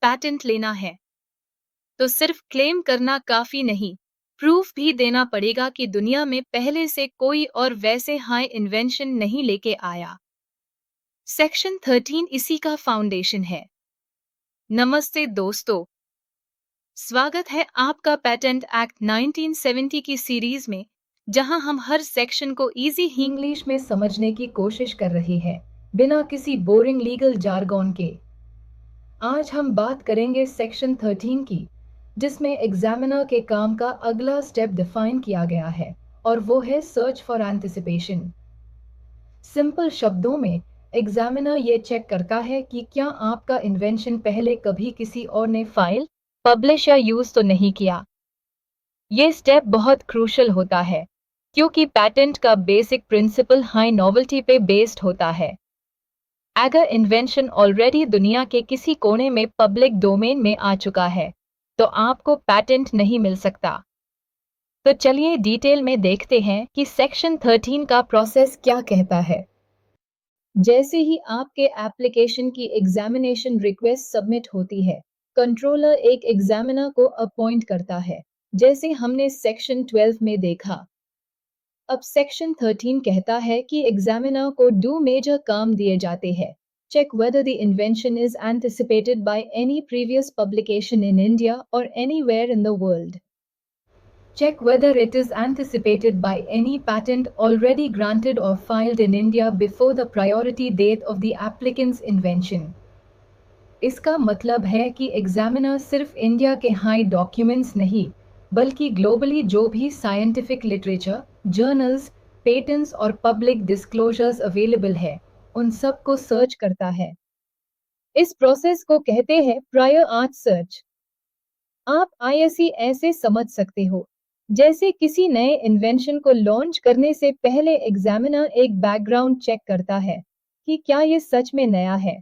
Patent लेना है तो सिर्फ क्लेम करना काफी नहीं, प्रूफ भी देना पड़ेगा कि दुनिया में पहले से कोई और वैसे हाई इन्वेंशन नहीं लेके आया। सेक्शन 13 इसी का फाउंडेशन है। नमस्ते दोस्तों, स्वागत है आपका पेटेंट एक्ट 1970 की सीरीज में, जहां हम हर सेक्शन को इजी इंग्लिश में समझने की कोशिश कर रहे हैं, बिना किसी बोरिंग लीगल जार्गन के। आज हम बात करेंगे सेक्शन 13 की, जिसमें एग्जामिनर के काम का अगला स्टेप डिफाइन किया गया है, और वो है सर्च फॉर एंटिसिपेशन। सिंपल शब्दों में, एग्जामिनर ये चेक करता है कि क्या आपका इन्वेंशन पहले कभी किसी और ने फाइल, पब्लिश या यूज तो नहीं किया। ये स्टेप बहुत क्रूशल होता है, क्योंकि पैटेंट का बेसिक प्रिंसिपल हाई नॉवेल्टी पे बेस्ड होता है। अगर इन्वेंशन ऑलरेडी दुनिया के किसी कोने में पब्लिक डोमेन में आ चुका है, तो आपको पैटेंट नहीं मिल सकता। तो चलिए डिटेल में देखते हैं कि सेक्शन 13 का प्रोसेस क्या कहता है। जैसे ही आपके एप्लीकेशन की एग्जामिनेशन रिक्वेस्ट सबमिट होती है, कंट्रोलर एक एग्जामिनर को अपॉइंट करता है, जैसे हमने सेक्शन 12 में देखा। अब सेक्शन 13 कहता है कि एग्जामिनर को 2 मेजर काम दिए जाते हैं। Check whether the invention is anticipated by any previous publication in India or anywhere in the world. Check whether it is anticipated by any patent already granted or filed in India before the priority date of the applicant's invention. इसका मतलब है कि examiner सिर्फ India के high documents नहीं, बल्कि globally जो भी साइंटिफिक लिटरेचर, जर्नल्स, पेटेंट्स और पब्लिक डिस्क्लोजर्स अवेलेबल है, उन सब को सर्च करता है। इस प्रोसेस को कहते हैं प्रायर आर्ट सर्च। आप आईएससी ऐसे समझ सकते हो, जैसे किसी नए इन्वेंशन को लॉन्च करने से पहले एग्जामिनर एक बैकग्राउंड चेक करता है कि क्या ये सच में नया है।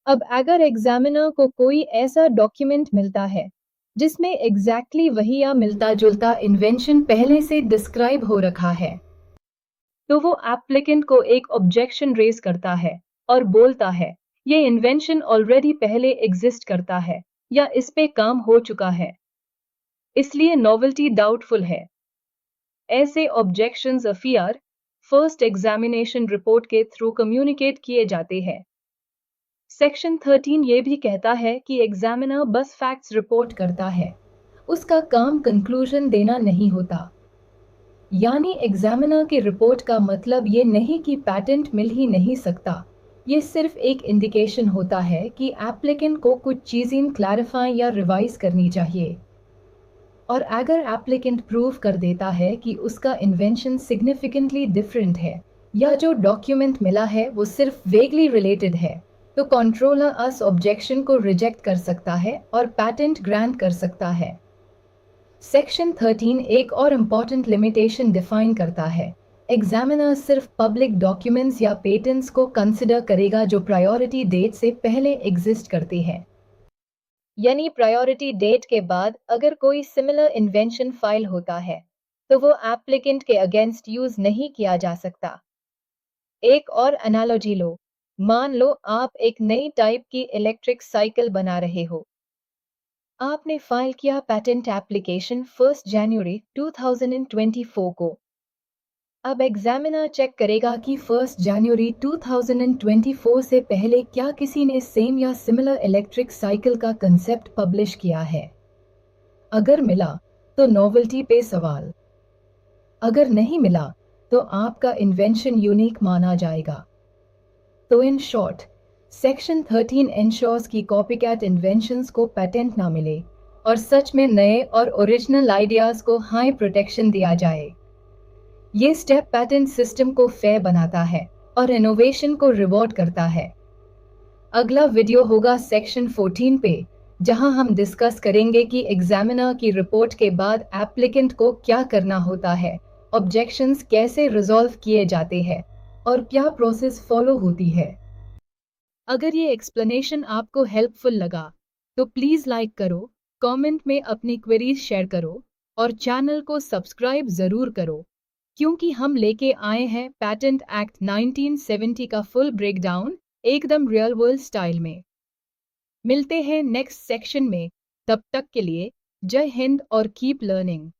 अब अगर एग्जामिनर को कोई ऐसा डॉक्यूमेंट मिलता है जिसमें एग्जैक्टली वही या मिलता जुलता इन्वेंशन पहले से डिस्क्राइब हो रखा है, तो वो एप्लीकेंट को एक ऑब्जेक्शन रेज करता है और बोलता है ये इन्वेंशन ऑलरेडी पहले एग्जिस्ट करता है या इस पे काम हो चुका है, इसलिए नॉवेल्टी डाउटफुल है। ऐसे objections FIR, first examination report के थ्रू कम्युनिकेट किए जाते हैं। सेक्शन 13 ये भी कहता है कि एग्जामिनर बस फैक्ट्स रिपोर्ट करता है, उसका काम कंक्लूजन देना नहीं होता। यानी एग्जामिनर की रिपोर्ट का मतलब ये नहीं कि पैटेंट मिल ही नहीं सकता, ये सिर्फ एक इंडिकेशन होता है कि एप्लीकेंट को कुछ चीज़ें क्लैरिफाई या रिवाइज करनी चाहिए। और अगर एप्लीकेंट प्रूव कर देता है कि उसका इन्वेंशन सिग्निफिकेंटली डिफरेंट है, या जो डॉक्यूमेंट मिला है वो सिर्फ वेगली रिलेटेड है, तो कंट्रोलर उस ऑब्जेक्शन को रिजेक्ट कर सकता है और पैटेंट ग्रांट कर सकता है। सेक्शन 13 एक और इम्पॉर्टेंट लिमिटेशन डिफाइन करता है। एग्जामिनर सिर्फ पब्लिक डॉक्यूमेंट्स या पेटेंट्स को कंसिडर करेगा जो प्रायोरिटी डेट से पहले एग्जिस्ट करते हैं। यानी प्रायोरिटी डेट के बाद अगर कोई सिमिलर इन्वेंशन फाइल होता है, तो वो एप्लीकेंट के अगेंस्ट यूज नहीं किया जा सकता। एक और एनालॉजी लो, मान लो आप एक नई टाइप की इलेक्ट्रिक साइकिल बना रहे हो। आपने फाइल किया पैटेंट एप्लीकेशन 1 जनवरी 2024 को। अब एग्जामिनर चेक करेगा कि 1 जनवरी 2024 से पहले क्या किसी ने सेम या सिमिलर इलेक्ट्रिक साइकिल का कंसेप्ट पब्लिश किया है। अगर मिला तो नॉवेल्टी पे सवाल, अगर नहीं मिला तो आपका इन्वेंशन यूनिक माना जाएगा। तो इन शॉर्ट, सेक्शन 13 इंश्योर्स की कॉपीकैट इन्वेंशंस को पेटेंट ना मिले और सच में नए और ओरिजिनल आइडियाज को हाई प्रोटेक्शन दिया जाए। ये स्टेप पैटेंट सिस्टम को फेयर बनाता है और इनोवेशन को रिवॉर्ड करता है। अगला वीडियो होगा सेक्शन 14 पे, जहां हम डिस्कस करेंगे कि एग्जामिनर की रिपोर्ट के बाद एप्लीकेंट को क्या करना होता है, ऑब्जेक्शंस कैसे रिजॉल्व किए जाते हैं और क्या प्रोसेस फॉलो होती है। अगर ये एक्सप्लेनेशन आपको हेल्पफुल लगा तो प्लीज़ लाइक करो, कमेंट में अपनी क्वेरीज शेयर करो और चैनल को सब्सक्राइब ज़रूर करो, क्योंकि हम लेके आए हैं पैटेंट एक्ट 1970 का फुल ब्रेकडाउन एकदम रियल वर्ल्ड स्टाइल में। मिलते हैं नेक्स्ट सेक्शन में, तब तक के लिए जय हिंद और कीप लर्निंग।